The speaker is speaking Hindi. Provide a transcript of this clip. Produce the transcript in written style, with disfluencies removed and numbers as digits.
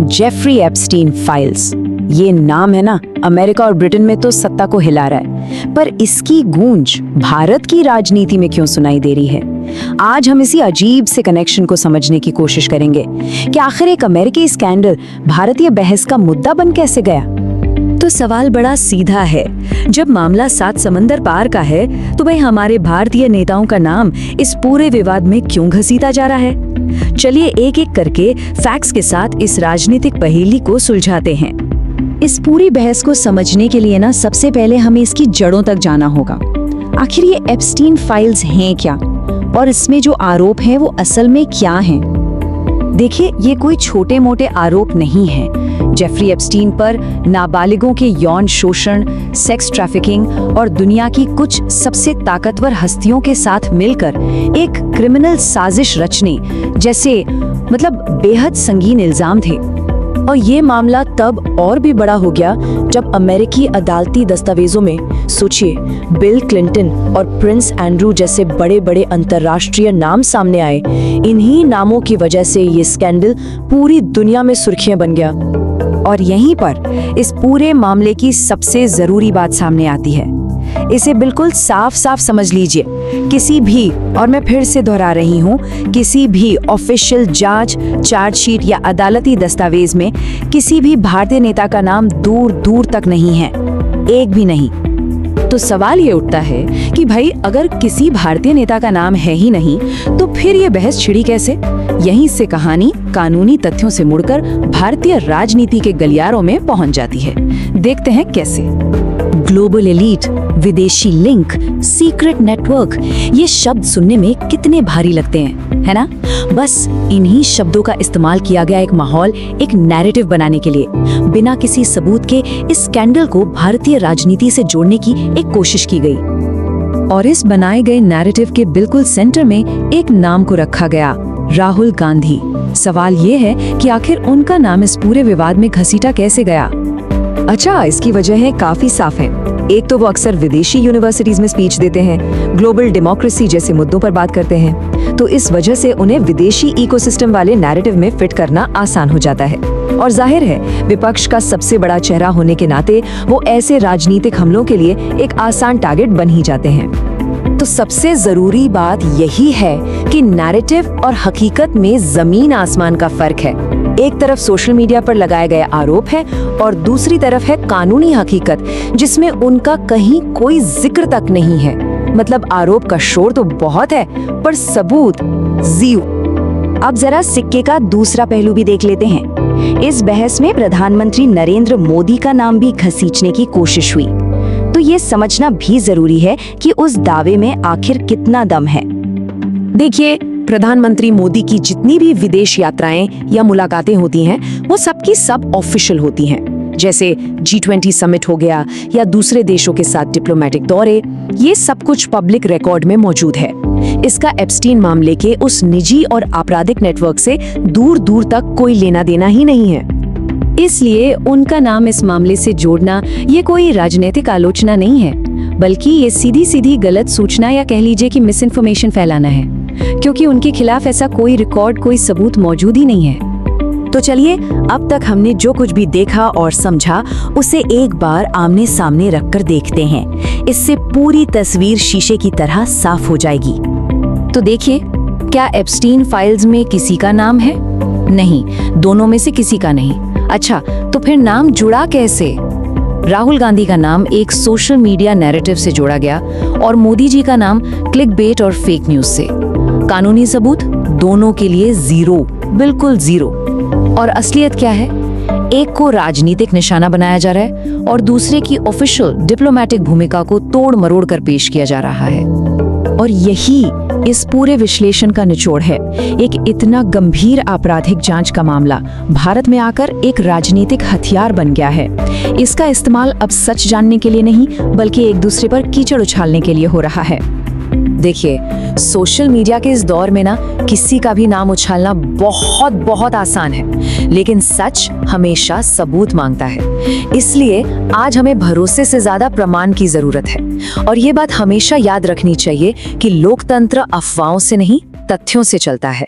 Jeffrey Epstein files. ये नाम है ना, अमेरिका और ब्रिटेन में तो सत्ता को हिला रहा है, पर इसकी गूंज भारत की राजनीति में क्यों सुनाई दे रही है? आज हम इसी अजीब से कनेक्शन को समझने की कोशिश करेंगे कि आखिर एक अमेरिकी स्कैंडल भारतीय बहस का मुद्दा बन कैसे गया। तो सवाल बड़ा सीधा है, जब मामला 7 समंदर पार का है तो भाई हमारे भारतीय नेताओं का नाम इस पूरे विवाद में क्यों घसीटा जा रहा है? चलिए एक एक करके फैक्ट्स के साथ इस राजनीतिक पहेली को सुलझाते हैं। इस पूरी बहस को समझने के लिए ना सबसे पहले हमें इसकी जड़ों तक जाना होगा। आखिर ये एप्स्टीन फाइल्स हैं क्या, और इसमें जो आरोप हैं वो असल में क्या हैं? देखिए, ये कोई छोटे मोटे आरोप नहीं हैं। जेफरी एप्स्टीन पर नाबालिगों के यौन शोषण, सेक्स ट्रैफिकिंग और दुनिया की कुछ सबसे ताकतवर हस्तियों के साथ मिलकर एक क्रिमिनल साजिश रचने जैसे बेहद संगीन इल्जाम थे। और ये मामला तब और भी बड़ा हो गया जब अमेरिकी अदालती दस्तावेजों में सोचिए बिल क्लिंटन और प्रिंस एंड्रू जैसे बड़े बड़े अंतर्राष्ट्रीय नाम सामने आए। इन्हीं नामों की वजह से ये स्कैंडल पूरी दुनिया में सुर्खियां बन गया। और यहीं पर इस पूरे मामले की सबसे जरूरी बात सामने आती है। इसे बिल्कुल साफ साफ समझ लीजिए, किसी भी, और मैं फिर से दोहरा रही हूँ, किसी भी ऑफिशियल जांच, चार्जशीट या अदालती दस्तावेज में किसी भी भारतीय नेता का नाम दूर दूर तक नहीं है, एक भी नहीं। तो सवाल ये उठता है कि भाई अगर किसी भारतीय नेता का नाम है ही नहीं तो फिर ये बहस छिड़ी कैसे? यहीं से कहानी कानूनी तथ्यों से मुड़कर भारतीय राजनीति के गलियारों में पहुंच जाती है। देखते हैं कैसे। ग्लोबल एलीट, विदेशी लिंक, सीक्रेट नेटवर्क, ये शब्द सुनने में कितने भारी लगते हैं, है ना? बस इन्हीं शब्दों का इस्तेमाल किया गया एक माहौल, एक नैरेटिव बनाने के लिए। बिना किसी सबूत के इस स्कैंडल को भारतीय राजनीति से जोड़ने की एक कोशिश की गई। और इस बनाए गए नैरेटिव के बिल्कुल सेंटर में एक नाम को रखा गया, राहुल गांधी। सवाल ये है कि आखिर उनका नाम इस पूरे विवाद में घसीटा कैसे गया? अच्छा, इसकी वजह काफी साफ है। एक तो वो अक्सर विदेशी यूनिवर्सिटीज में स्पीच देते हैं, ग्लोबल डेमोक्रेसी जैसे मुद्दों पर बात करते हैं, तो इस वजह से उन्हें विदेशी इकोसिस्टम वाले नैरेटिव में फिट करना आसान हो जाता है। और जाहिर है, विपक्ष का सबसे बड़ा चेहरा होने के नाते वो ऐसे राजनीतिक हमलों के लिए एक आसान टारगेट बन ही जाते हैं। तो सबसे जरूरी बात यही है कि नैरेटिव और हकीकत में जमीन आसमान का फर्क है। एक तरफ सोशल मीडिया पर लगाए गए आरोप है और दूसरी तरफ है कानूनी हकीकत, जिसमें उनका कहीं कोई जिक्र तक नहीं है। आरोप का शोर तो बहुत है पर सबूत जीरो। अब जरा सिक्के का दूसरा पहलू भी देख लेते हैं। इस बहस में प्रधानमंत्री नरेंद्र मोदी का नाम भी घसीटने की कोशिश हुई, तो ये समझना भी जरूरी है कि उस दावे में आखिर कितना दम है। देखिए, प्रधानमंत्री मोदी की जितनी भी विदेश यात्राएं या मुलाकातें होती हैं, वो सबकी सब ऑफिशियल होती हैं। जैसे G20 समिट हो गया या दूसरे देशों के साथ डिप्लोमेटिक दौरे, ये सब कुछ पब्लिक रिकॉर्ड में मौजूद है। इसका एप्स्टीन मामले के उस निजी और आपराधिक नेटवर्क से दूर दूर तक कोई लेना देना ही नहीं है। इसलिए उनका नाम इस मामले से जोड़ना ये कोई राजनीतिक आलोचना नहीं है, बल्कि ये सीधी सीधी गलत सूचना या कह लीजिए कि मिस इन्फॉर्मेशन फैलाना है, क्योंकि उनके खिलाफ ऐसा कोई रिकॉर्ड, कोई सबूत मौजूद ही नहीं है। तो चलिए, अब तक हमने जो कुछ भी देखा और समझा उसे एक बार आमने सामने रखकर देखते हैं। इससे पूरी तस्वीर शीशे की तरह साफ हो जाएगी। तो देखिए, क्या एप्स्टीन फाइल्स में किसी का नाम है? नहीं, दोनों में से किसी का नहीं। अच्छा, तो फिर नाम जुड़ा कैसे? राहुल गांधी का नाम एक सोशल मीडिया नैरेटिव से जोड़ा गया और मोदी जी का नाम क्लिकबेट और फेक न्यूज से। कानूनी सबूत दोनों के लिए जीरो, बिल्कुल जीरो। और असलियत क्या है? एक को राजनीतिक निशाना बनाया जा रहा है और दूसरे की ऑफिशियल डिप्लोमेटिक भूमिका को तोड़ मरोड़ कर पेश किया जा रहा है। और यही इस पूरे विश्लेषण का निचोड़ है। एक इतना गंभीर आपराधिक जांच का मामला भारत में आकर एक राजनीतिक हथियार बन गया है। इसका इस्तेमाल अब सच जानने के लिए नहीं, बल्कि एक दूसरे पर कीचड़ उछालने के लिए हो रहा है। देखिए, सोशल मीडिया के इस दौर में ना किसी का भी नाम उछालना बहुत बहुत आसान है, लेकिन सच हमेशा सबूत मांगता है। इसलिए आज हमें भरोसे से ज्यादा प्रमाण की जरूरत है। और ये बात हमेशा याद रखनी चाहिए कि लोकतंत्र अफवाहों से नहीं, तथ्यों से चलता है।